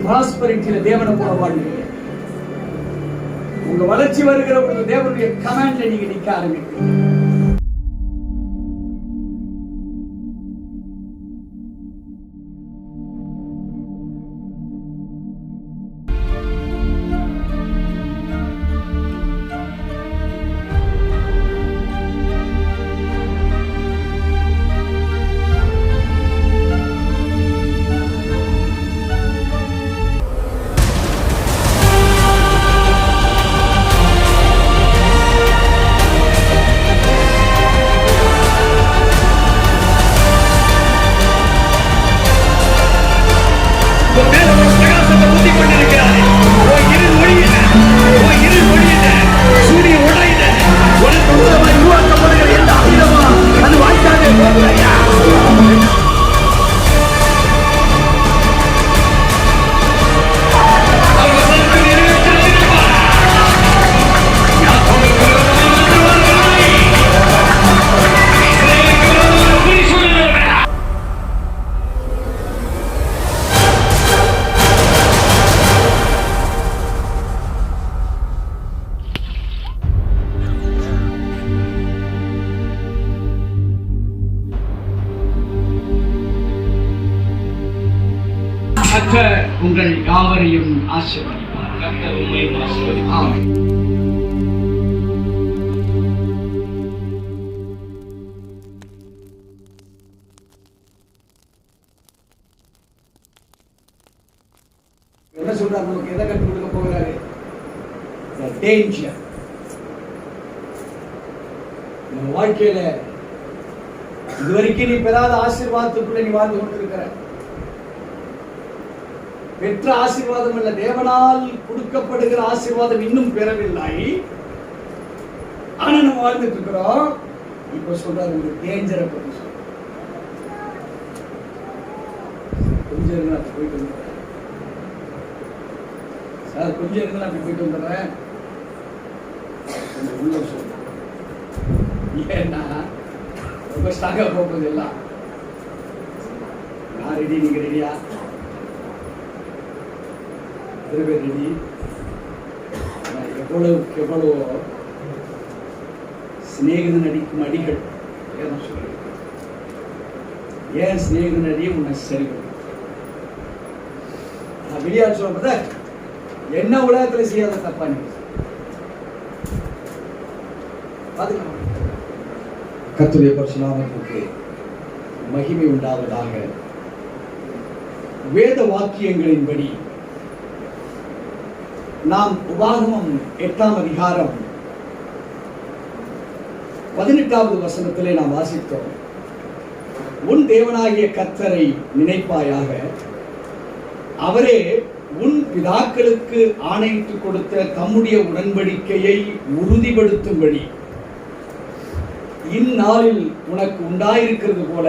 பிராஸ்பரிட்டியில தேவனை போல வாழ்வீங்க. உங்க வளர்ச்சி வருகிற பொழுது தேவனுடைய கமாண்ட்ல நீங்க நிக்க ஆரம்பிப்பீங்க. உங்கள் யாவரையும் ஆசீர்வதிப்பார். ஆமென். என்ன சொல்றாரு? நமக்கு எதை கற்றுக் கொடுக்க போகிறாரு? டேஞ்சர். நம்ம வாழ்க்கையில இதுவரைக்கும் நீ பெறாத ஆசீர்வாதத்துக்குள்ள நீ வாழ்ந்து கொண்டிருக்கிற. பெற்ற ஆசீர்வாதம் அல்ல, தேவனால் கொடுக்கப்படுகிற ஆசீர்வாதம் இன்னும் பெறவில்லை. ஆனா நம்ம வாழ்ந்துட்டு இருக்கிறோம். இப்ப சொல்றாரு ஒரு டேஞ்சரை பத்தி சொல்ற. கொஞ்சம் இருங்க, போயிட்டு வந்துடுறேன் சார். கொஞ்சம் இருங்க, அப்படி போயிட்டு வந்துடுறேன். உள்ள சொல்றேன். ஏன்னா ரொம்ப ஸ்ட்ராங்கா போகுது எல்லாம். நான் ரெடி, நீங்க ரெடியா? ரெடி? எவ்வளவு சிநேகிதன் அடிக்கும் அடிகள் ஏன் சிநேகிதன் அடி உன்னை சரி வெளியால் சொல்றத என்ன உலகத்துல செய்யாத தப்பா நீ பாத்துக்கலாம். கர்த்தருடைய பரிசுத்தத்திற்கு மகிமை உண்டாவதாக. வேத வாக்கியங்களின்படி நாம் உபாகமம் 8ஆம் அதிகாரம் 18வது வசனத்திலே நாம் வாசித்தோம். உன் தேவனாகிய கர்த்தரை நினைப்பாயாக, அவரே உன் பிதாக்களுக்கு ஆணையிட்டு கொடுத்த தம்முடைய உடன்படிக்கையை உறுதிப்படுத்தும்படி இந்நாளில் உனக்கு உண்டாயிருக்கிறது போல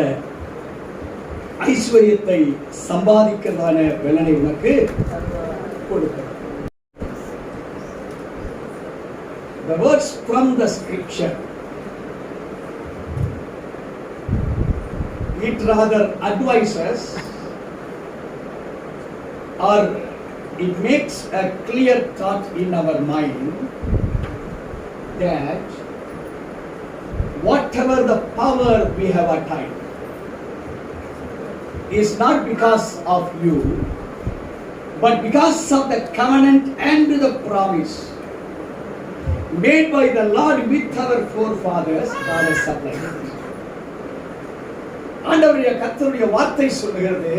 ஐஸ்வர்யத்தை சம்பாதிக்கிறதான பலனை உனக்கு கொடுக்க. The words from the scripture, it rather advises or it makes a clear thought in our mind that whatever the power we have attained is not because of you, but because of the covenant and the promise made by the Lord with our forefathers. God has supplied. ஆண்டவருடைய கர்த்தருடைய வார்த்தை சொல்லுகிறது,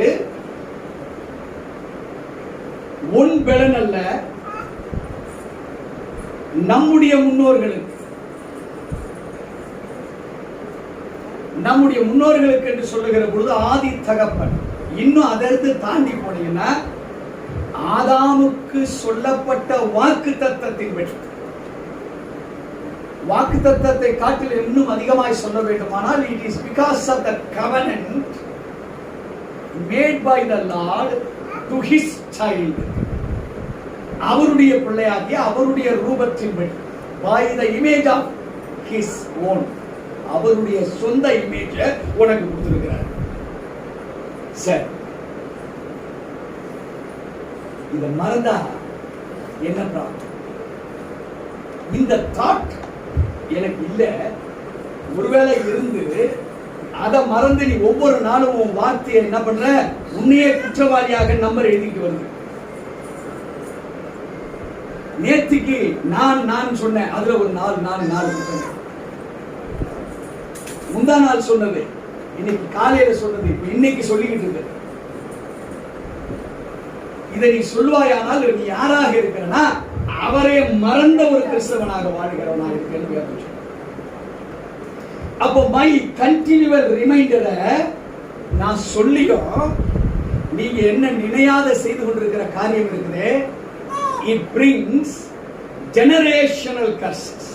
உன் பலன் அல்ல, நம்முடைய முன்னோர்களுக்கு என்று சொல்லுகிற பொழுது ஆதி தகப்பன். இன்னும் அதற்கு தாண்டி போனீங்கன்னா ஆதாமுக்கு சொல்லப்பட்ட வாக்குத்தத்தத்தை காட்டில் இன்னும் அதிகமாய் சொல்ல வேண்டுமானால், it is because of the covenant made by the Lord to his child. அவருடைய பிள்ளையாகிய அவருடைய ரூபத்தின்படி, by the image of his own, அவருடைய சொந்த இமேஜ் உனக்கு கொடுத்திருக்கிறார். சரி, இதை மறந்தா என்ன ப்ராப்ளம்? இந்த தாட் எனக்கு இல்ல, ஒருவேளை இருந்து அதை மறந்து நீ ஒவ்வொரு நாளும் உன் வார்த்தையை என்ன பண்ற, உன்னையே குற்றவாளியாக நம்பர் எழுதிட்டு வருது. நேத்திக்கு நான் சொன்னேன், அதுல ஒரு 4 சொன்னேன். முந்தா நாள் சொன்னது, இன்னைக்கு காலையில சொன்னது, இப்ப இன்னைக்கு சொல்லிக்கிட்டு இருக்கு. இதை நீ சொல்வாயானால் நீ யாராக இருக்கிறனா, அவரே மறந்த ஒரு கிறிஸ்தவனாக வாழ்கிறவனாக இருக்கிறேன். அப்போ மை கண்டினியூவல் ரிமைண்டரை நான் சொல்லியும் நீங்க என்ன நினையாத செய்து கொண்டிருக்கிற காரியம் இருக்குது. It brings generational curses.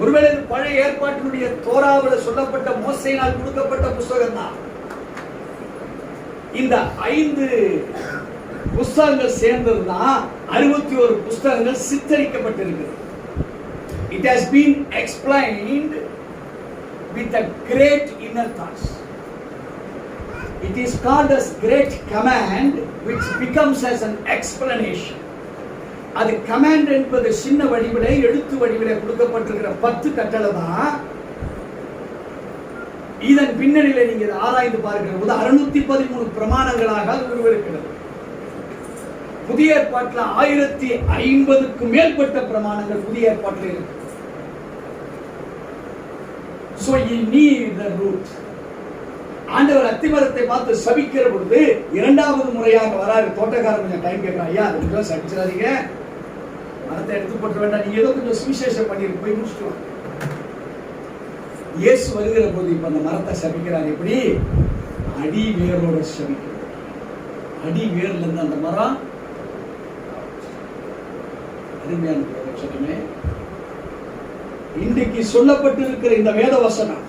ஒருவேளை பழைய ஏற்பாட்டினுடைய தோராவில் சொல்லப்பட்ட மோசையினால் கொடுக்கப்பட்ட புஸ்தகம் தான். இந்த 5 புஸ்தகங்கள் சேர்ந்ததுதான் 61 புஸ்தகங்கள் சித்தரிக்கப்பட்டிருக்கிறது. It has been explained with a great inner thoughts. It is called as great command, which becomes as an explanation. அது கமாண்ட் என்பது சின்ன வடிவிலே, எழுத்து வடிவிலே கொடுக்கப்பட்டிருக்கிற 10 கட்டளை தான். இதன் பின்னணியில நீங்க ஆராய்ந்து பார்க்கிற போது 613 பிரமாணங்களாக அது உருவெடுக்கிறது. புதிய ஏற்பாட்டில் 1050க்கும் மேற்பட்ட பிரமாணங்கள் புதிய ஏற்பாட்டில் இருக்கு. So you need the root. ஆண்டவர் அத்திமரத்தை பார்த்து சபிக்கிற பொழுது 2வது முறையாக வராரு. தோட்டக்காரன் கொஞ்சம் டைம் கேட்கிறான், ஐயா கொஞ்சம் சபிச்சிடாதீங்க, மரத்தை எடுத்து போட்டு வேண்டாம், நீங்க ஏதோ கொஞ்சம் சுவிசேஷம் பண்ணிட்டு போய் முடிச்சுட்டு வாங்க. இயேசு வருகிற போது இப்ப அந்த மரத்தை சபிக்கிறார். எப்படி? அடி வேரோட சபிக்கிறார். அடி வேர்ல இருந்து அந்த மரம் அருமையான சொல்லுமே. இன்றைக்கு சொல்லப்பட்டிருக்கிற இந்த வேத வசனம்,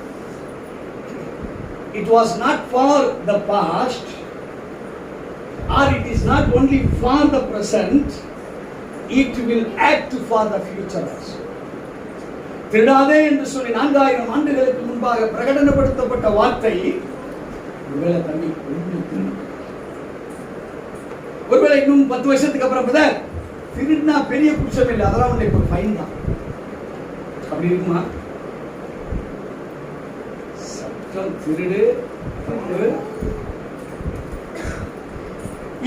it was not for the past, or it is not only for the present, it will act for the future also. திருடாதே என்று சொல்லி 4000 ஆண்டுகளுக்கு முன்பாக பிரகடனப்படுத்தப்பட்ட வார்த்தை ஒருவேளை தண்ணி ஒருவேளை இன்னும் 10 வருஷத்துக்கு அப்புறம் திருடினா பெரிய குற்றம் இல்லை, அதெல்லாம் உன்னை ஒரு ஃபைன் தான், அப்படி இருக்குமா? சட்டம் திருடு.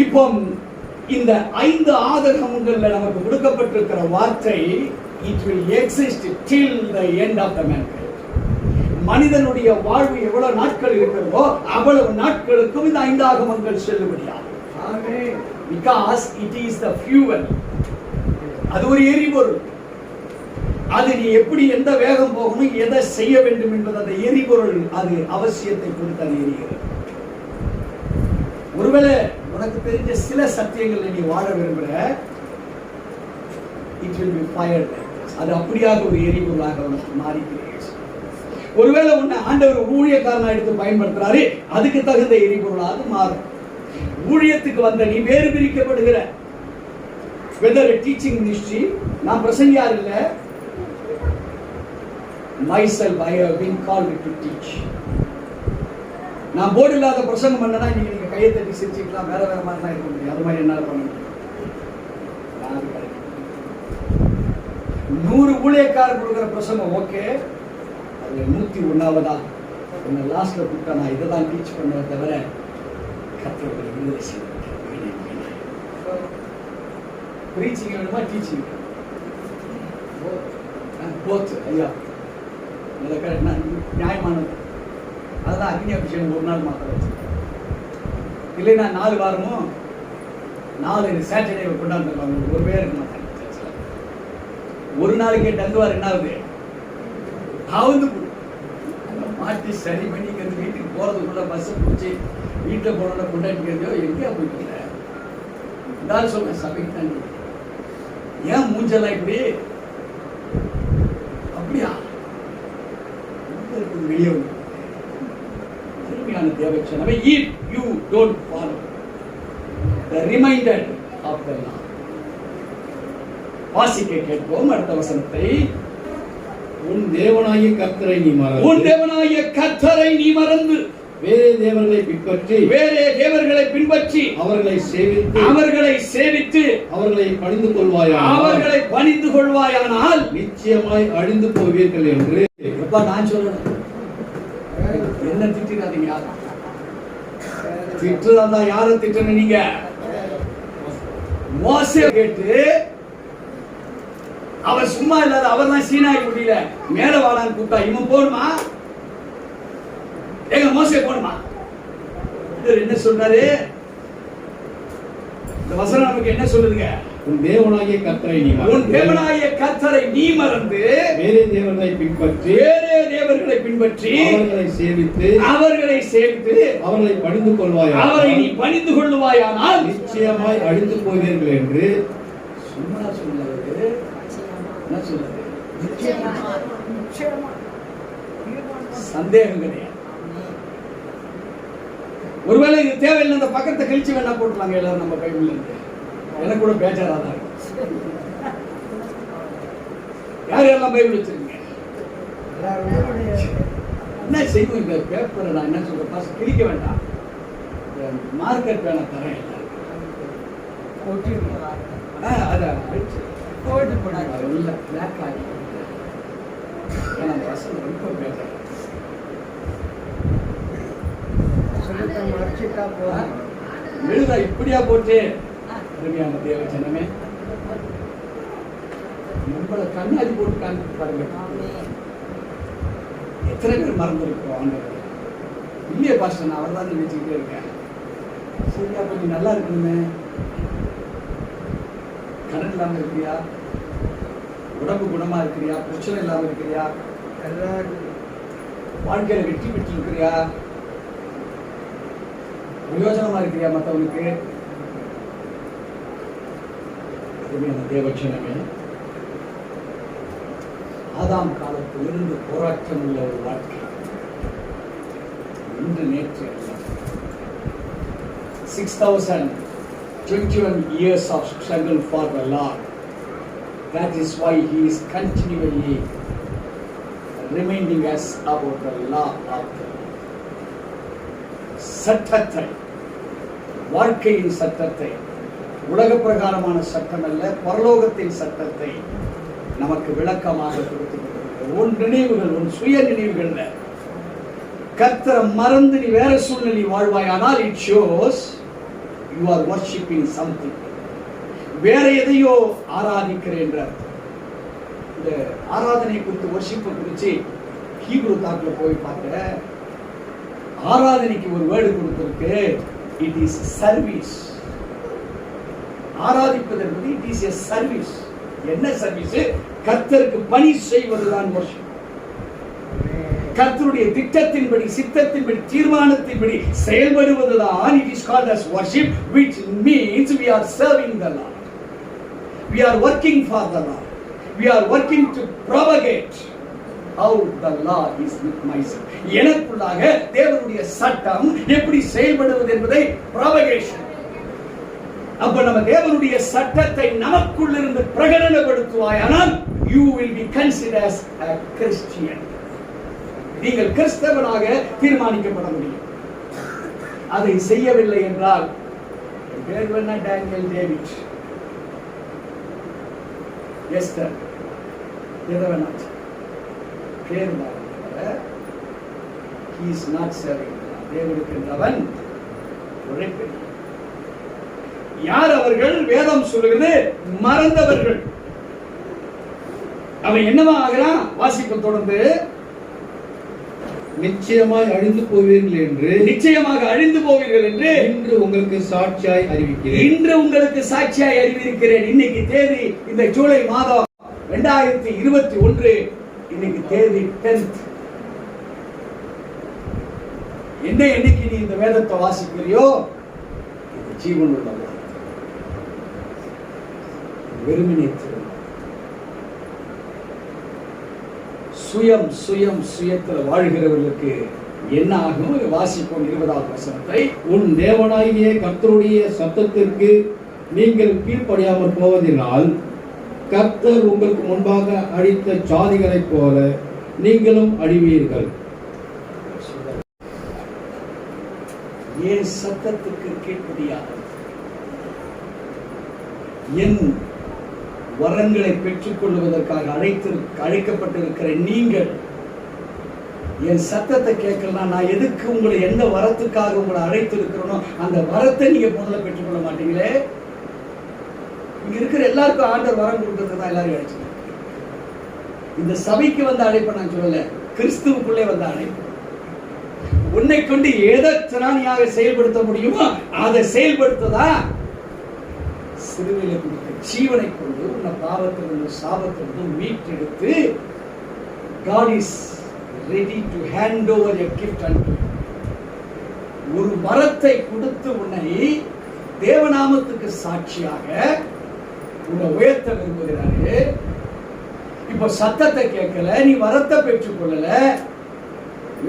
இப்போ இந்த 5 ஆதகங்கள்ல நமக்கு கொடுக்கப்பட்டிருக்கிற வார்த்தை, it will exist till the end of the mankind. மனிதனுடைய வாழ்வு எவ்வளவு நாட்கள் இருக்கிறதோ அவ்வளவு நாட்களுக்கும் இந்த 5 ஆகமங்கள் செல்லுபடியாகும். Because it is the fuel. அது ஒரு எரிபொருள். அது நீ எப்படி எந்த வேகம் போகணும், எதை செய்ய வேண்டும் என்பது அந்த எரிபொருள் அது அவசியத்தை கொடுத்து அது எரிகிறது. ஒருவேளை உனக்கு தெரிஞ்ச சில சத்தியங்களை நீ வாழ விரும்புற, it will be fired. அது அப்படியாக ஒரு எரிபொருளாக உனக்கு மாறிக்கிறேன். ஒருவேளை உன்னை ஆண்டவர் ஊழியக்காரனா எடுத்து பயன்படுத்துறாரு, அதுக்கு தகுந்த எரிபொருளாக மாறும். ஊழியத்துக்கு வந்த நீ வேறு பிரிக்கப்படுகிற. whether a teaching ministry, நான் பிரசங்கியார் இல்ல, myself I have been called to teach. நான் போர்டு இல்லாத பிரசங்கம் பண்ணனா நீங்க கையை தட்டி சிரிச்சுக்கலாம், வேற மாதிரி தான் இருக்க முடியும். அது மாதிரி என்னால பண்ண முடியும். 100 ஊழியக்காரர் கொடுக்குற பிரசங்கம் ஓகே, அதுல 101வதா என்ன லாஸ்ட்ல கூப்பிட்டா நான் இதை தான் டீச் பண்ணுவேன் தவிர கர்த்தர்களை விடுதலை செய்ய பிரீச்சிங் வேணுமா டீச்சிங் போத் ஐயா நியாயமானது. அதுதான் அக்னி அபிஷேகம் ஒரு நாள் மாத்திரம் வச்சு இல்லைன்னா 4 வாரமும் 4 சாட்டர்டே கொண்டாந்துருவாங்க. ஒரு பேர் இருக்க மாட்டாங்க. ஒரு நாளைக்கே தங்குவார். என்ன ஆகுது? அவுந்து மாட்டி சரி பண்ணிக்கிறது. வீட்டுக்கு போறதுக்குள்ள பஸ் பிடிச்சி வீட்டில் போனோட கொண்டாடிக்கிறதோ எங்கேயா போயிட்டு இருந்தாலும் சொல்றேன் சபைக்கு தான். ஏன் மூஞ்செல்லாம் இப்படி அப்படியா வெளியே திரும்பியான தேவச்சனவை if you don't follow the reminder of the law. வாசிக்க கேட்போம் அடுத்த வசனத்தை. உன் தேவனாகிய கர்த்தரை நீ மறந்து உன் தேவனாகிய கர்த்தரை நீ மறந்து வேறே தேவர்களை பின்பற்றி அவர்களை சேவித்து அவர்களை பணிந்து கொள்வாயானால் நிச்சயமாய் அழிந்து போவீர்கள் என்று. நான் சொல்லணும், என்ன திட்டாதீங்க. திட்டுறதா யார திட்டணும்? நீங்க மோசே கேட்டு அவர் சும்மா இல்லாத, அவர் தான் சீனாய் முடியல மேல வாடான்னு கூப்பிட்டா இவன் போணுமா? எங்க மோசே போணுமா? என்ன சொல்றாரு இந்த வசனம்? நமக்கு என்ன சொல்லுதுங்க? உன் தேவனாகிய கர்த்தரை நீ மறந்து வேறே தேவர்களை பின்பற்றி அவர்களை சேவித்து அவர்களை பணிந்து கொள்வாயானால் நிச்சயமாய் அழிந்து போவீர்கள் என்று. சும்மா சொன்னது என்ன சொல்றது? சந்தேகம் கிடையாது. ஒருவேளை இது தேவையில்லை, அந்த பக்கத்தை கழிச்சு வேணா போட்டுலாங்க எல்லாரும் நம்ம பைபிள்ல இருந்து. எனக்கு கூட பேச்சாராதான் யார் யாரெல்லாம் பைபிள் வச்சிருக்கீங்க? என்ன செய்வோம் இந்த பேப்பரை? நான் என்ன சொல்ற பாஸ் கிழிக்க வேண்டாம், மார்க்கெட் பேனை தரேன் எழுதா இப்படியா போட்டு அருமையான தேவ ஜனமே, நம்மள கண்ணாடி போட்டு காண்பித்து பாருங்க. எத்தனை பேர் மறந்துருக்கோம் ஆண்டவர்? இல்லையே பாஸ்டர், நான் அவர் தான் நினைச்சுக்கிட்டே இருக்கேன். சரியா கொஞ்சம் நல்லா இருக்கணுமே. கடன் இல்லாம இருக்கிறியா? உடம்பு குணமா இருக்கிறியா? பிரச்சனை இல்லாம இருக்கிறியா? வாழ்க்கையில வெற்றி பெற்று இருக்கிறியா? பிரயோஜனமா இருக்கிறியா மற்றவனுக்கு? தேவச்சனமே, ஆதாம் காலத்திலிருந்து போராட்டம் உள்ள ஒரு வாழ்க்கை. இன்று நேற்று 6021 years of struggle for the Lord. That is why He is continually reminding us about the law of the சட்டத்தை, வாழ்க்கையின் சட்டத்தை, உலக பிரகாரமான சட்டம் அல்ல, பரலோகத்தின் சட்டத்தை நமக்கு விளக்கமாக கொடுத்து உன் நினைவுகள், உன் சுய நினைவுகள்ல கர்த்தரை மறந்து நீ வேற சூழ்நிலை வாழ்வாயானால் it shows you are worshipping something. வேற எதையோ ஆராதிக்கிறேன். இந்த ஆராதனை குறித்து வர்ஷிப்பை குறித்து ஹீப்ரு தாக்குல போய் பார்க்கிற ஆராதனைக்கு ஒரு வேர்டு கொடுத்திருக்கு. It is service. ஆராதிப்பது என்பது இட் இஸ் எ சர்வீஸ். என்ன சர்வீஸ்? கர்த்தருக்கு பணி செய்வதுதான் வர்ஷிப். கர்த்தருடைய திட்டத்தின்படி, சித்தத்தின்படி, தீர்மானத்தின்படி செயல்படுவதுதான் it is called as worship, which means we are serving the Lord. We are working for the Lord. We are working to propagate how the law is with myself. எனக்குள்ளாக தேவனுடைய சட்டம் எப்படி செயல்படுவது என்பதை propagation. அப்ப நம்ம தேவனுடைய சட்டத்தை நமக்குள் இருந்து பிரகடனப்படுத்துவாயானால் you will be considered as a Christian. நீங்கள் கிறிஸ்தவனாக தீர்மானிக்கப்பட முடியும். அதை செய்யவில்லை என்றால் பேர் வேணா டேனியல், டேவிட், எஸ்தர், எதை வேணாச்சு பேர் he is not serving. தேவனுக்கு என்றவன் உழைப்பு. யார் அவர்கள்? வேதம் சொல்லுகிறது மறந்தவர்கள். அவன் என்னவா ஆகிறான்? வாசிப்பு தொடர்ந்து நிச்சயமாய் அழிந்து போவீர்கள் என்று, நிச்சயமாக அழிந்து போவீர்கள் என்று இன்று உங்களுக்கு சாட்சியாய் அறிவிக்கிறேன். இன்று உங்களுக்கு சாட்சியாய் அறிவிக்கிறேன். இன்னைக்கு தேதி இந்த ஜூலை மாதம் 2021. இன்னைக்கு தேதி 10th. என்ன என்னைக்கு நீ இந்த வேதத்தை வாசிக்கிறியோ இது ஜீவன் உள்ள வெறுமனே சுயம் சுயம் சுயத்தில் வாழ்கிறவர்களுக்கு என்ன ஆகும்? வாசிப்போம் 20வது வசனத்தை. உன் தேவனாகிய கர்த்தருடைய சத்தத்திற்கு நீங்கள் கீழ்ப்படியாமல் போவதினால் கர்த்தர் உங்களுக்கு முன்பாக அழித்த ஜாதிகளைப் போல நீங்களும் அழிவீர்கள். என் சத்தத்துக்கு கீழ்ப்படியாதவன், என் வரங்களை பெற்றுக் கொள்வதற்காக அழைக்கப்பட்டிருக்கிற நீங்கள் என் சத்தத்தை கேட்கலாம். நான் எதுக்கு உங்களை, எந்த வரத்துக்காக உங்களை அழைத்திருக்கிறனோ அந்த வரத்தை நீங்க முதல்ல பெற்றுக்கொள்ள மாட்டீங்களே. இங்க இருக்கிற எல்லாருக்கும் ஆண்டவர் வரம் கொடுக்கறதுக்கு தான் எல்லாரும் அழைச்சு. இந்த சபைக்கு வந்த அழைப்பை நான் சொல்லல, கிறிஸ்துவுக்குள்ளே வந்த அழைப்பு. உன்னை கொண்டு எதை திராணியாக செயல்படுத்த முடியுமோ அதை செயல்படுத்ததா சிலுவையில கொடுத்த ஜீவனை கொண்டு உன்னை பாவத்திலிருந்து சாபத்திலிருந்து மீட்டெடுத்து God is ready to hand over a gift unto you. ஒரு வரத்தை கொடுத்து உன்னை தேவநாமத்துக்கு சாட்சியாக உன்னை உயர்த்த விரும்புகிறாரு. இப்ப சத்தத்தை கேட்கல, நீ வரத்தை பெற்றுக் கொள்ளல.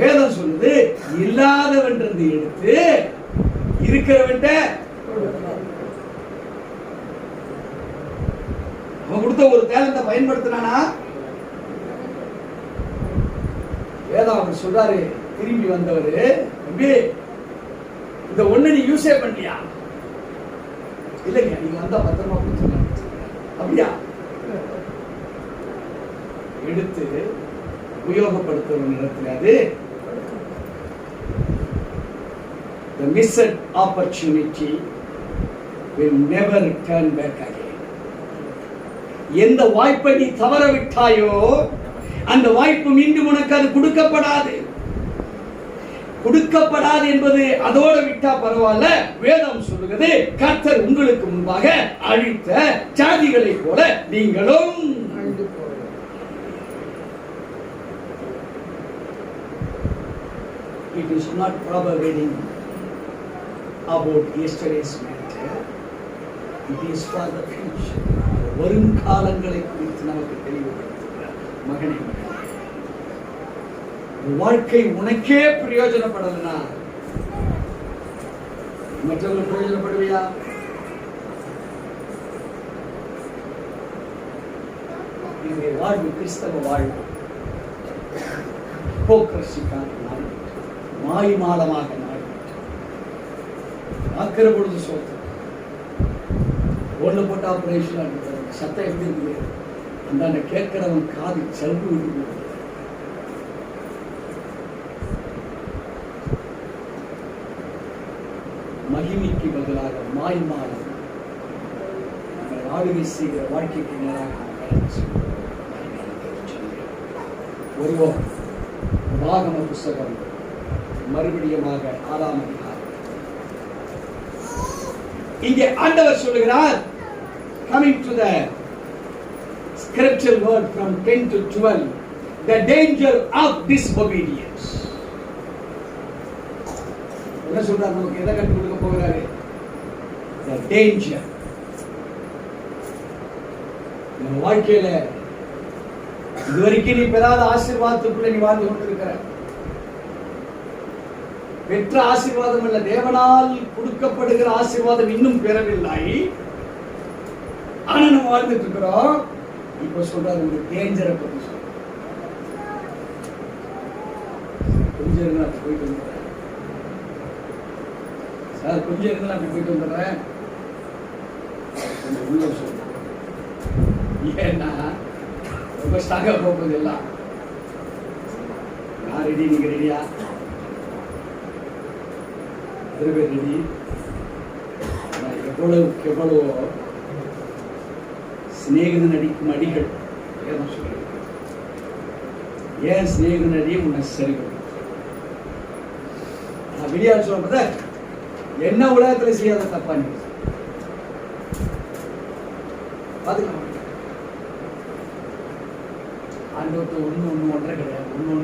வேதம் சொல்லுது, இல்லாதவன்றது எடுத்து இருக்கிறவன்ட்ட அவன் கொடுத்த ஒரு டேலண்ட பயன்படுத்தினானா? வேதம் அவர் சொல்றாரு, திரும்பி வந்தவரு, இந்த ஒண்ணு நீ யூஸே பண்ணியா? இல்லைங்க, நீங்க வந்தா பத்திரமா கொடுத்துருங்க. அப்படியா? எடுத்து உபயோகப்படுத்துற இடத்துல அது the missed opportunity will never turn back again. எந்த வாய்ப்பை நீ தவற விட்டாயோ அந்த வாய்ப்பு மீண்டும் உனக்கு அது கொடுக்கப்படாது. கொடுக்கப்படாது என்பது அதோடு விட்டா பரவாயில்ல. வேதம் சொல்லுகிறது, கர்த்தர் உங்களுக்கு முன்பாக அழித்த ஜாதிகளை போல நீங்களும். It is not proverbiting about yesterday's matter. It is for the future. வருங்காலங்களை குறித்து நமக்கு தெளிவுபடுத்துகிறார். மகனே, வாழ்க்கை உனக்கே பிரயோஜனப்படலனா மற்றவர்கள் பிரயோஜனப்படுவியா? இந்த வாழ்வு கிறிஸ்தவ வாழ்வு ஹிப்போக்ரசிக்காக மாய்மாலமாக ஆக்கிற பொழுது சோத்து ஒண்ணு போட்ட ஆபரேஷன் சத்தம் எப்படி இருக்குது? அந்த கேட்கிறவன் காது செல்வு விட்டு மகிமைக்கு பதிலாக மாய்மாலம் நாங்கள் ஆளுகை செய்கிற வாழ்க்கைக்கு நேராக வருவோம். உபாகம புஸ்தகம் மறுபடியுமாக 6ஆம் அதிகாரம். இங்கே ஆண்டவர் சொல்லுகிறார், coming to the scriptural word from 10 to 12, the danger of disobedience. என்ன சொல்றாரு? நமக்கு எதை கற்றுக் கொடுக்க போகிறாரு? The danger. நம்ம வாழ்க்கையில இதுவரைக்கும் நீ பெறாத ஆசீர்வாதத்துக்குள்ள நீ வாழ்ந்து கொண்டிருக்கிற, பெற்ற ஆசீர்வாதம் அல்ல, தேவனால் கொடுக்கப்படுகிற ஆசீர்வாதம் இன்னும் பெறவில்லை. ஆனா நம்ம வாழ்ந்துட்டு இருக்கிறோம். இப்ப சொல்றாரு, ஒரு டேஞ்சரை பத்தி சொல்ற. கொஞ்சம் இருந்தா போயிட்டு வந்துடுறேன் சார், கொஞ்சம் இருந்தா அப்படி போயிட்டு வந்துடுறேன். உள்ள சொல்ற, ஏன்னா ரொம்ப ஸ்ட்ராங்கா போகுது எல்லாம். நான் ரெடி, நீங்க ரெடியா? ரெடி. எவ்வளவோ சிநேகிதன் அடிக்கும் அடிகள் ஏன் சிநேகிதன் அடி உன்னை சரி பண்ணும். நான் வெளியால் சொல்றத என்ன உலகத்துல செய்யாத தப்பா நீ பாத்துக்கலாம். ஆண்டவர்கிட்ட ஒண்ணு ஒன்றரை கிடையாது. ஒண்ணு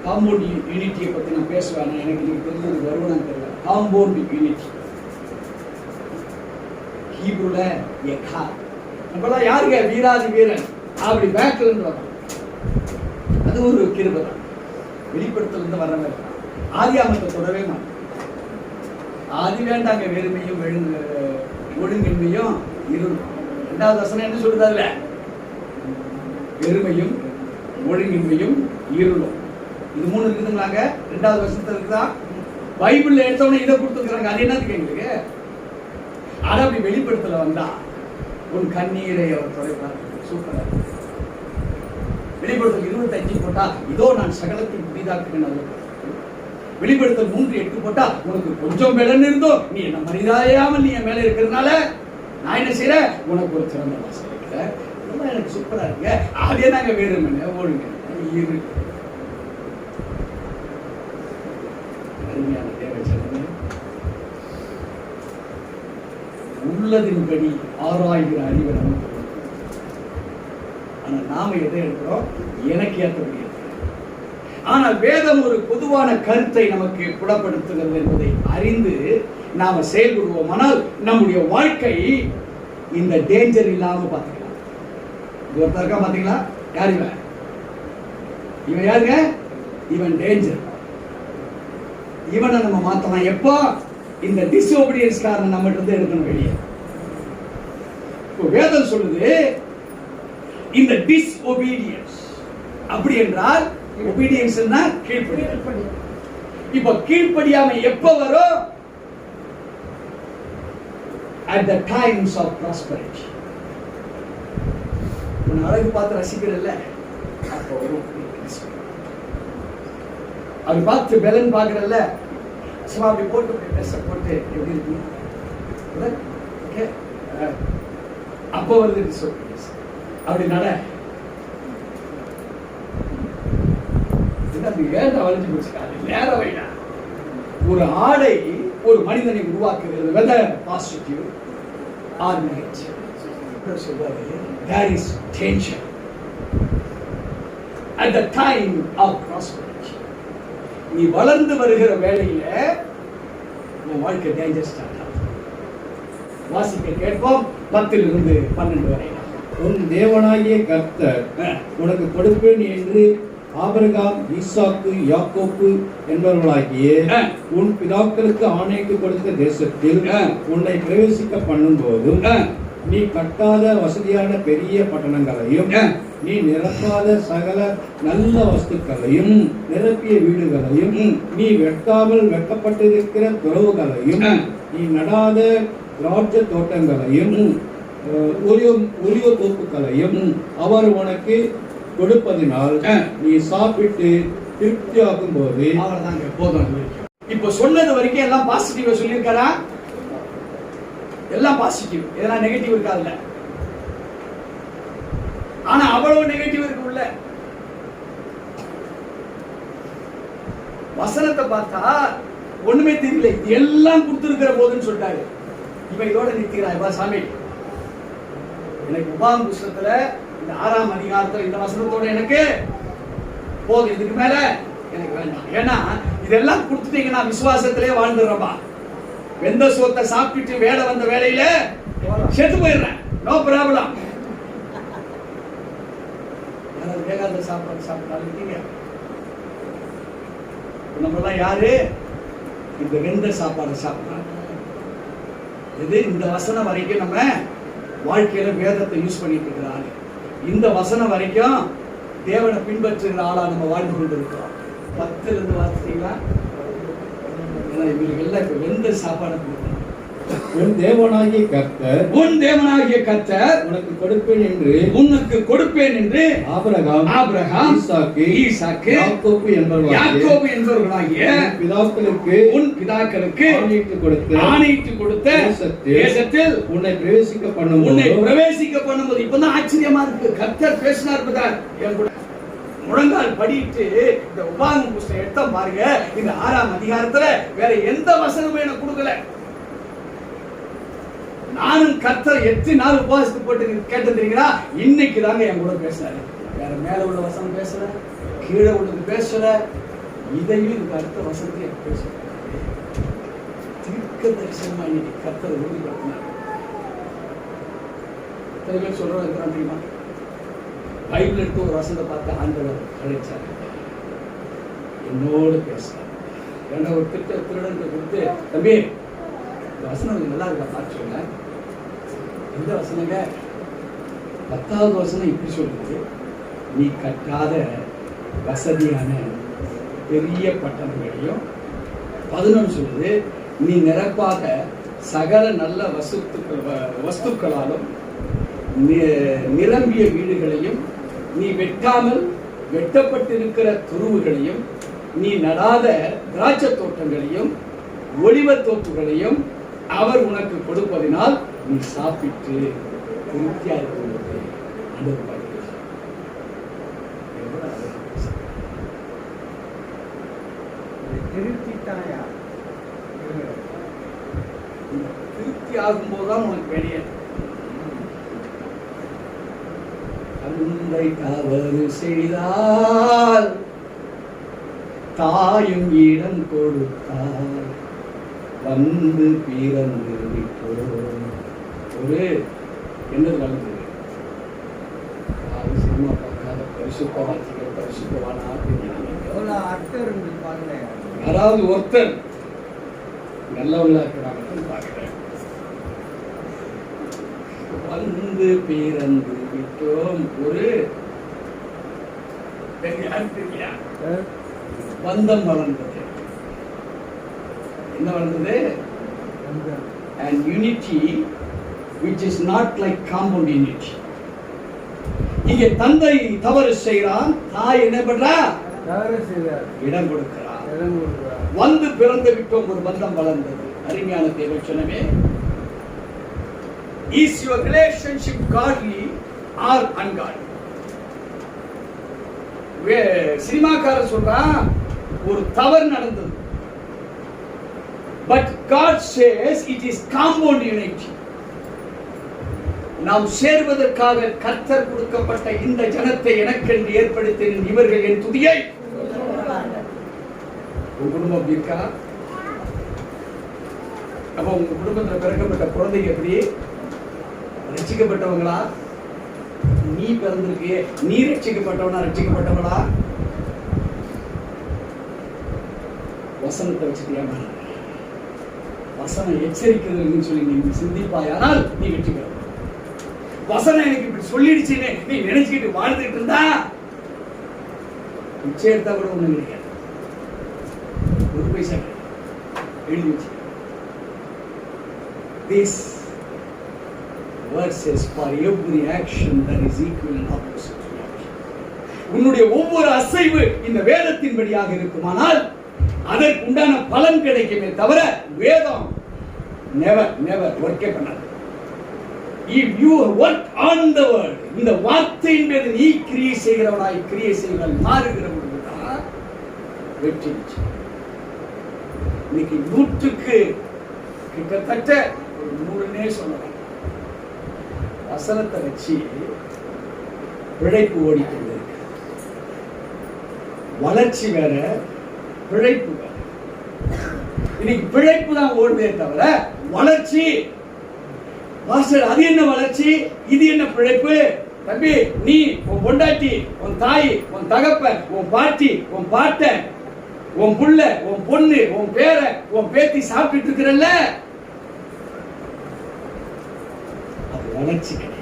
காம்பவுண்ட் யூனிட்டியை பத்தி நான் பேசுவேன். எனக்கு நீங்க தெரிஞ்சது வருவனான்னு தெரியல. காம்பவுண்ட் யூனிட்டி ஹீப்ருல எக்கா. நம்மளாம் யாருங்க? வீராதி வீரன். அப்படி பேக்ல இருந்து வரோம். அது ஒரு கிருபை தான், வெளிப்படுத்தல இருந்து வர மாதிரி. ஆதியாமத்தை தொடவே மாட்டோம். ஆதி வேண்டாங்க, வெறுமையும் ஒழுங்கின்மையும் இருளும். 2வது வசனம் என்ன சொல்லுதாதுல? வெறுமையும் ஒழுங்கின்மையும் இருளும். இது 3 இருக்குதுங்களாங்க, 2வது வசனத்துல இருக்குதா? பைபிள்ல எடுத்தவொடனே இதை கொடுத்துருக்காங்க. அது என்னதுக்கு எங்களுக்கு? ஆனா அப்படி வெளிப்படுத்தல வந்தா உன் கண்ணீரை அவர் துடைப்பார். சூப்பரா இருக்கு. வெளிப்படுத்தல் 25 போட்டா இதோ நான் சகலத்தையும் புதிதாக்குவேன். வெளிப்படுத்தல் 3:8 போட்டா உனக்கு கொஞ்சம் பலன் இருந்தோ நீ என்ன மரியாதையாமல் நீ என் மேல இருக்கிறதுனால நான் என்ன செய்யறேன், உனக்கு ஒரு சிறந்த வாசல் இருக்கிறேன். இதெல்லாம் எனக்கு சூப்பரா இருக்கு. அதே நாங்க வேறுமனே ஓடுங்க இரு. அருமையான தேவச்சனமே, உள்ளதின்படி ஆராய்கிற அறிவை நமக்கு. ஆனா நாம எதை எடுக்கிறோம்? எனக்கு ஏற்றபடி. ஆனால் வேதம் ஒரு பொதுவான கருத்தை நமக்கு புலப்படுத்துகிறது என்பதை அறிந்து நாம செயல்படுவோமானால் நம்முடைய வாழ்க்கை இந்த டேஞ்சர் இல்லாம பார்த்துக்கலாம். ஒருத்தருக்கா பாத்தீங்களா? யார் இவன்? இவன் யாருங்க? இவன் டேஞ்சர். இவனை நம்ம மாத்தலாம். எப்போ? இந்த டிஸ்ஓபீடியன்ஸ் காரணம் நம்ம இருந்து எடுக்கணும் வெளியே. வேதம் சொல்லுது இந்த டிஸ்ஓபீடியன்ஸ். அப்படி என்றால் obedience னா கீழ்ப்படிதல். இப்ப கீழ்ப்படியாமை எப்ப வரும்? at the times of prosperity. உன் அழகு பார்த்து ரசிக்கிறல்ல, அப்ப வரும். அது பார்த்து பெலன் பார்க்கறல்ல, சும்மா அப்படி போட்டு ட்ரெஸ் போட்டு எப்படி இருக்கு ஓகே, அப்ப வருது டிஸ்ஓபீடியன்ஸ். அப்படினால ஒரு ஆடை ஒரு மனிதனை உருவாக்குகிறது. whether positive or negative, there is tension at the time of prosperity. நீ வளர்ந்து வருகிற வேளையில உன் வாழ்க்கை டேஞ்சர் ஸ்டார்ட் ஆகும். வாசிக்க கேட்போம் 10 to 12 வரை. உன் தேவனாகிய கர்த்தர் உனக்கு கொடுப்பேன் என்று ஆபிரகாம், ஈசாக்கு, யாக்கோப்பு என்பவர்களாகிய உன் பிதாக்களுக்கு ஆணையிட்டு கொடுத்த தேசத்தில் உன்னை பிரவேசிக்க பண்ணும் போதும் நீ கட்டாத வசதியான பெரிய பட்டணங்களையும் நீ நிரப்பாத சகல நல்ல வஸ்துக்களையும் நிரப்பிய வீடுகளையும் நீ வெட்டாமல் வெட்டப்பட்டிருக்கிற துறவுகளையும் நீ நடாத திராட்சை தோட்டங்களையும் ஒலிவ தோப்புகளையும் அவர் உனக்கு கொடுப்பதினால் நீ சாப்பிட்டு திருப்தி ஆகும் போது அவர்தாங்க போதும். இப்ப சொன்னது வரைக்கும் எல்லாம் பாசிட்டிவா சொல்லியிருக்காரா? எல்லாம் பாசிட்டிவ், இதெல்லாம் நெகட்டிவ் இருக்காதுல்ல. ஆனா அவ்வளவு நெகட்டிவ் இருக்கு உள்ள. வசனத்தை பார்த்தா ஒண்ணுமே தெரியல. எல்லாம் கொடுத்திருக்கிற போதுன்னு சொல்லிட்டாரு. இப்ப இதோட நிறுத்திக்கிறாய் சாமி. எனக்கு உபாகம் புஸ்தகத்துல இந்த 6ஆம் அதிகாரத்துல இந்த வசனத்தோட எனக்கு போதும், இதுக்கு மேல எனக்கு வேண்டாம். ஏன்னா இதெல்லாம் கொடுத்துட்டீங்கன்னா விசுவாசத்திலே வாழ்ந்துடுறப்பா. வெந்த சோத்தை சாப்பிட்டு வேலை வந்த வேலையில செத்து போயிடுறேன். No problem. வேகாத சாப்பாடு சாப்பிட்டாலும் இருக்கீங்க. நம்மளாம் யாரு இந்த வெந்த சாப்பாடு சாப்பிடுறாங்க? இது இந்த வசனம் வரைக்கும் நம்ம வாழ்க்கையில வேதத்தை யூஸ் பண்ணிட்டு இருக்கிறாங்க. இந்த வசனம் வரைக்கும் தேவனை பின்பற்றுகிற ஆளா நம்ம வாழ்ந்து கொண்டு இருக்கிறோம். 10 வாசித்தீங்களா? இவங்களுக்கு எல்லாம் இப்ப வெந்த சாப்பாடு கொடுக்கணும். உன் தேவனாகிய கர்த்தர் உனக்கு கொடுப்பேன் என்று ஆபிரகாம், ஈசாக்கு, யாக்கோபு என்பவர்களாகிய உன் பிதாக்களுக்கு ஆணையிட்டு கொடுத்த தேசத்தில் உன்னை பிரவேசிக்க பண்ணும்போது இப்பதான் ஆச்சரியமா இருக்கு. கர்த்தர் பேசினார். முழங்கால் படிட்டு இந்த உபாகம் புஸ்தகம் எடுத்தா பாருங்க. இந்த 6ஆம் அதிகாரத்துல வேற எந்த வசனமும் எனக்கு கொடுக்கல. நானும் கர்த்தர் எத்தனை நாள் உபவாசத்து போட்டு கேட்டீங்களா? இன்னைக்கு தாங்க என் கூட பேசுறாரு. வேற மேல உள்ள வசனம் பேசல, கீழே உள்ளது பேசல. இதையும் இதுக்கு அடுத்த வசனத்தை பேசல. தீர்க்க தரிசனமா இன்னைக்கு கர்த்தர் உறுதிப்படுத்தினார். சொல்றோம் தெரியுமா? பைபிள் எடுத்து ஒரு வசனத்தை பார்த்து ஆண்டவர் அழைச்சார், என்னோடு பேசுறார். ஏன்னா ஒரு திருடன் கொடுத்து, தம்பி இந்த வசனம் நல்லா இருக்கா பார்த்து சொல்ல. எந்த வசனங்க? 10வது வசனம் இப்படி சொல்லுது, நீ கட்டாத வசதியான பெரிய பட்டணங்களையும் 11 சொல்லுது, நீ நிரப்பாக சகல நல்ல வஸ்துக்களாலும் நிரம்பிய வீடுகளையும், நீ வெட்டாமல் வெட்டப்பட்டிருக்கிற துருவுகளையும், நீ நடாத திராட்சை தோட்டங்களையும் ஒலிவத் தோப்புகளையும் அவர் உனக்கு கொடுப்பதினால் நீ சாப்பிட்டு திருப்தியா இருக்கிறது. திருப்தி ஆகும் போதுதான் உனக்கு வெளியே தந்தை தவறு செய்தால் தாயும் இடம் கொடுத்தால் வந்து பிறந்து விட்டோம். ஒரு என்னது வளர்ந்தது சினிமா பார்க்காத பரிசுத்தவாசிகள் பரிசுத்தவான யாராவது ஒருத்தர் நல்லவங்களா இருக்கிறாங்கன்னு பார்க்கிறேன். வந்து பிறந்து விட்டோம். ஒரு பந்தம் வளர்ந்தது. என்ன வளர்ந்தது? And unity which is not like compound unity. இங்கே தந்தை தவறு செய்கிறான், தாய் என்ன பண்றா? இடம் கொடுக்கிறார். வந்து பிறந்து விட்டோம், ஒரு பந்தம் வளர்ந்தது. அருமையான தேவச்சனமே, is your relationship godly or ungodly? சினிமாக்காரர் சொல்றான் ஒரு தவறு நடந்தது, but God says it is compound unity. நாம் சேர்வதற்காக கர்த்தர் கொடுக்கப்பட்ட இந்த ஜனத்தை எனக்கென்று ஏற்படுத்தின இவர்கள் என் துதியை. உங்க குடும்பம் இருக்கா? அப்ப உங்க குடும்பத்தில் பிறக்கப்பட்ட குழந்தைங்க எப்படி ரட்சிக்கப்பட்டவங்களா? நீ பிறந்திருக்கியே, நீ ரட்சிக்கப்பட்டவனா ரட்சிக்கப்பட்டவங்களா? வசனத்தை வச்சுட்டியா? வசனம் எச்சரிக்கிறதுன்னு சொல்லி நீ சிந்திப்பாயானால் நீ வெற்றி பெற. வசனம் எனக்கு இப்படி சொல்லிடுச்சுன்னு நீ நினைச்சுக்கிட்டு வாழ்ந்துட்டு இருந்தா நிச்சயத்தா கூட ஒண்ணு கிடையாது. ஒரு பைசா எழுதி வச்சு. This verse says for every action there is equal and opposite reaction. உன்னுடைய ஒவ்வொரு அசைவு இந்த வேதத்தின்படியாக இருக்குமானால் அதற்கு உண்டான பலன் கிடைக்குமே தவிர வேதம் நெவர் ஒர்க்கே பண்ணாது. If you work on the word, இந்த வார்த்தையின் மீது நீ கிரியை செய்கிறவனாய் கிரியை செய்வதால் மாறுகிற பொழுதுதான் வெற்றி நிச்சயம். இன்னைக்கு 100க்கு கிட்டத்தட்ட ஒரு 100னே சொல்லலாம். வசனத்தை வச்சு பிழைப்பு ஓடிக்கொண்டு இருக்கு. வளர்ச்சி வேற, பிழைப்பு வேற. இன்னைக்கு பிழைப்பு தான் ஓடுதே தவிர வளர்ச்சி மாஸ்டர் அது என்ன வளர்ச்சி, இது என்ன பிழைப்பு? தம்பி, நீ உன் பொண்டாட்டி, உன் தாய், உன் தகப்பன், உன் பாட்டி, உன் பாட்டன், உன் புள்ள, உன் பொண்ணு, உன் பேர, உன் பேத்தி சாப்பிட்டு இருக்கிறல்ல, அது வளர்ச்சி கிடையாது.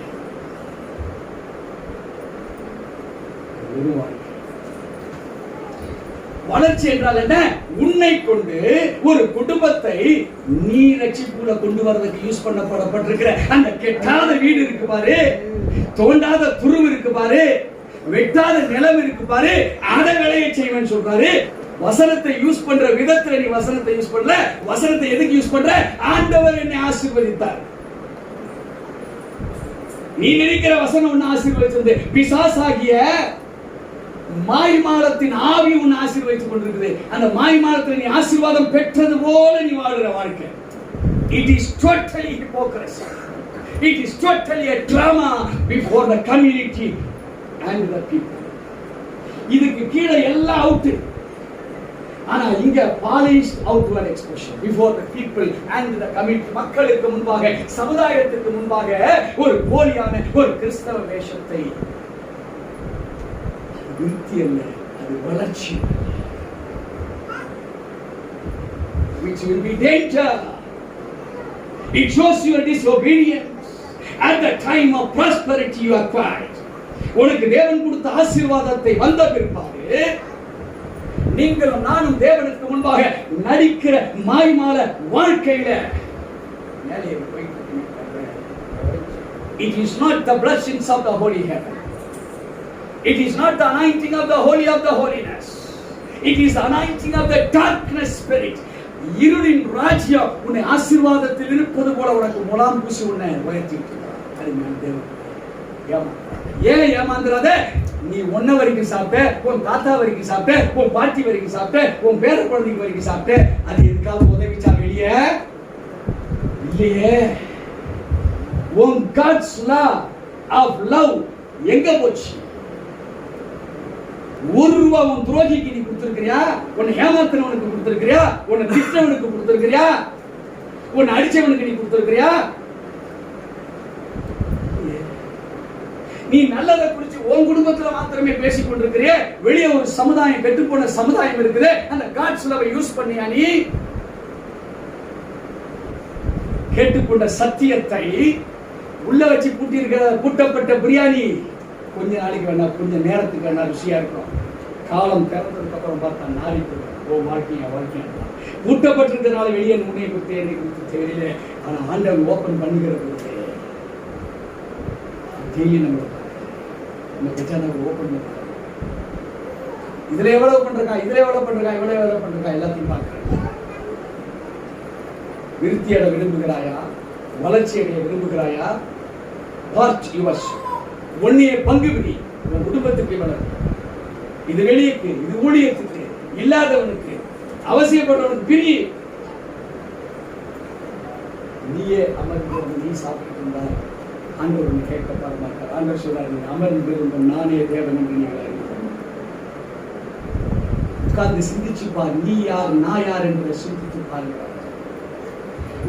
வளர்ச்சி என்றால் என்ன? உன்னை கொண்டு ஒரு குடும்பத்தை நீ ரட்சிப்புல கொண்டு வரதுக்கு யூஸ் பண்ணப்பட்டிருக்கிற அந்த கெட்டாத வீடு இருக்கு பாரு, தோண்டாத துருவு இருக்கு பாரு, வெட்டாத நிலம் இருக்கு பாரு, அதை விளைய செய்வேன்னு சொல்றாரு. வசனத்தை யூஸ் பண்ற விதத்துல நீ வசனத்தை யூஸ் பண்ணல. வசனத்தை எதுக்கு யூஸ் பண்ற? ஆண்டவர் என்னை ஆசீர்வதித்தார். நீ நினைக்கிற வசனம் உன்னை ஆசீர்வதித்தது. பிசாசாகிய மாய்மாலத்தின் ஆவி உன்னை ஆசீர்வதித்துக் கொண்டிருக்குது. அந்த மாய்மாலத்தில் நீ ஆசீர்வாதம் பெற்றது போல நீ வாழுற வாழ்க்கை. It is totally hypocrisy. It is totally a drama before the community and the people. இதுக்கு கீழே எல்லாம் அவுட். ஆனா இங்க polished outward expression before the people and the community. மக்களுக்கு முன்பாக, சமுதாயத்துக்கு முன்பாக ஒரு போலியான ஒரு கிறிஸ்தவ வேஷத்தை. விருத்தி அல்ல, அது வளர்ச்சி. Which will be danger. It shows your disobedience at the time of prosperity you acquired. உனக்கு தேவன் கொடுத்த ஆசீர்வாதத்தை வந்த பிற்பாடு நீங்களும் நானும் தேவனுக்கு முன்பாக நடிக்கிற மாய்மால வாழ்க்கையில மேலே போயிட்டு it is not the blessings of the holy heaven, it is not the anointing of the holy of the holiness, it is the anointing of the darkness spirit. இருளின் ராஜ்யம் உன்னை ஆசீர்வாதத்தில் இருப்பது போல உனக்கு முலாம் பூசி உன்னை உயர்த்திட்டு ஏன் ஏமாந்துறாத? நீ ஒன்ன வரைக்கும் சாப்பிட்ட, உன் தாத்தா வரைக்கும் சாப்பிட்ட, உன் பாட்டி வரைக்கும் சாப்பிட்ட, உன் பேர குழந்தைக்கு வரைக்கும் சாப்பிட்ட, அது எதுக்காக உதவிச்சா வெளியே இல்லையே? உன் காட்ஸ் லா ஆஃப் லவ் எங்க போச்சு? ₹1 உன் துரோகிக்கு நீ கொடுத்திருக்கிறியா? உன்னை ஏமாத்தினவனுக்கு கொடுத்திருக்கிறியா? உன்னை திட்டவனுக்கு கொடுத்திருக்கிறியா? உன்னை அடிச்சவனுக்கு நீ கொடுத்திருக்கிறியா? நீ நல்லதை குறிச்சு உன் குடும்பத்துல மாத்திரமே பேசிக் கொண்டிருக்கிறியே, வெளியே ஒரு சமுதாயம் கெட்டு போன சமுதாயம் இருக்குது, அந்த காட்ஸ் லவ் யூஸ் பண்ணியா? நீ கேட்டுக்கொண்ட சத்தியத்தை உள்ள வச்சு பூட்டி இருக்கிற பூட்டப்பட்ட பிரியாணி கொஞ்ச நாளைக்கு வேணா, கொஞ்ச நேரத்துக்கு வேணா ருசியா இருக்கும். காலம் திறந்ததுக்கு அப்புறம் பார்த்தா நாரி போகும். வாழ்க்கையா பூட்டப்பட்டிருக்கிறதுனால வெளியே உன்னை கொடுத்து என்னை கொடுத்து தெரியல. ஆனா ஆண்டவன் ஓபன் பண்ணுகிறது நம்ம ஓபன் பண்ண இதுல எவ்வளவு பண்றா, இதுல எவ்வளவு பண்றா, இவ்வளவு எவ்வளவு பண்றா, எல்லாத்தையும் பார்க்கிறேன். விருத்தி அடைய விரும்புகிறாயா? வளர்ச்சி அடைய விரும்புகிறாயா? Part yours. ஒன்னைய பங்கு பிடி. உன் குடும்பத்துக்கு வளரும். இது வெளியேக்கு, இது ஊழியத்துக்கு, இல்லாதவனுக்கு, அவசியப்பட்டவனுக்கு பிரி. நீயே அமர்ந்து நீ சாப்பிட்டு இருந்தா ஆண்டவர் கேட்க பார மாட்டார். ஆண்டவர் சொல்றாரு, அமர்ந்திருந்த நானே தேவன் என்று நீங்கள் உட்கார்ந்து சிந்திச்சு பார். நீ யார், நான் யார் என்பதை சிந்தித்து பாருங்கள்.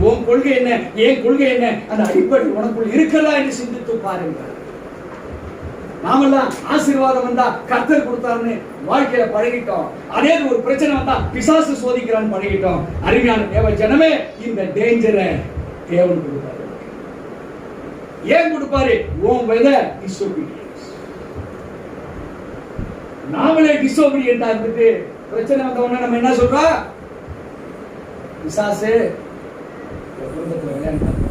உன் கொள்கை என்ன, என் கொள்கை என்ன, அந்த அடிப்படை உனக்குள் இருக்கிறதா என்று சிந்தித்து பாருங்கள். நாமெல்லாம் ஆசீர்வாதம் வந்தா கர்த்தர் கொடுத்தாருன்னு வாழ்க்கையில பழகிட்டோம். அதே ஒரு பிரச்சனை வந்தா பிசாசு சோதிக்கிறான்னு பழகிட்டோம். அருமையான தேவ ஜனமே, இந்த டேஞ்சரை தேவன் கொடுப்பாரு. ஏன் கொடுப்பாரு? உன் வித டிசோபீடியன்ஸ். நாமளே டிசோபீடியன்டா இருந்துட்டு பிரச்சனை வந்த உடனே நம்ம என்ன சொல்றோம்? பிசாசு குடும்பத்துல விளையாண்டாங்க.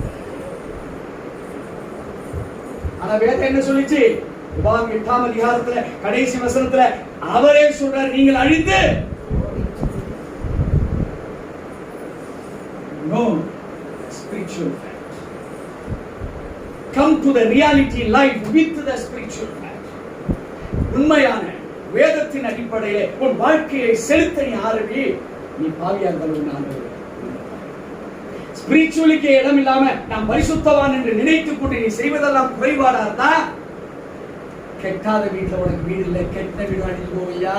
ஆனா வேதம் என்ன சொல்லிச்சு? 8ஆம் அதிகாரத்துல கடைசி வசனத்துல அவரே சொல்றார், நீங்கள் அழித்து no spiritual fact. Come to the reality life with the spiritual fact. உண்மையான வேதத்தின் அடிப்படையிலே உன் வாழ்க்கையை செலுத்த நீ ஆரம்பி. நீ பாவியாக ஸ்பிரிச்சுவலுக்கு இடம் இல்லாம நாம் பரிசுத்தவான் என்று நினைத்துக் கொண்டு நீ செய்வதெல்லாம் குறைபாடா இருந்தா, கெட்டாத வீட்டுல உனக்கு வீடு இல்லை, கெட்ட வீடு அடிச்சு போவையா?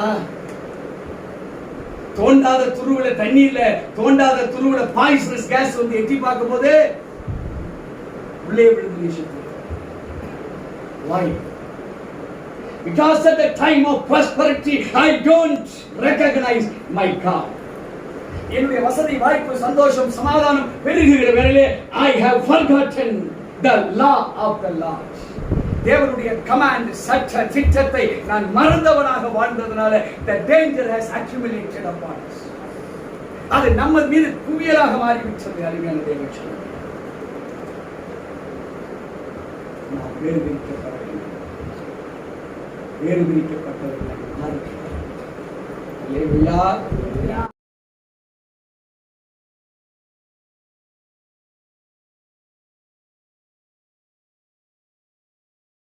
தோண்டாத துருவுல தண்ணி இல்ல, தோண்டாத துருவுல பாய்சனஸ் கேஸ் வந்து எட்டி பார்க்கும் போது உள்ளே விழுந்து விஷயத்து. Why? Because at the time of prosperity I don't recognize my God. என்னுடைய வசதி, வாய்ப்பு, சந்தோஷம், சமாதானம் பெருகுகிற வேளையிலே I have forgotten the law of the Lord. தேவனுடைய கமாண்ட், சட்ட திட்டத்தை நான் மறந்தவனாக வாழ்ந்ததனால the danger has accumulated upon us. அது நம்ம மீது குவியலாக மாறிவிட்டது. அருமையான தேவச்சனம், நாம் வேறு பிரிக்கப்பட்டவர்கள்.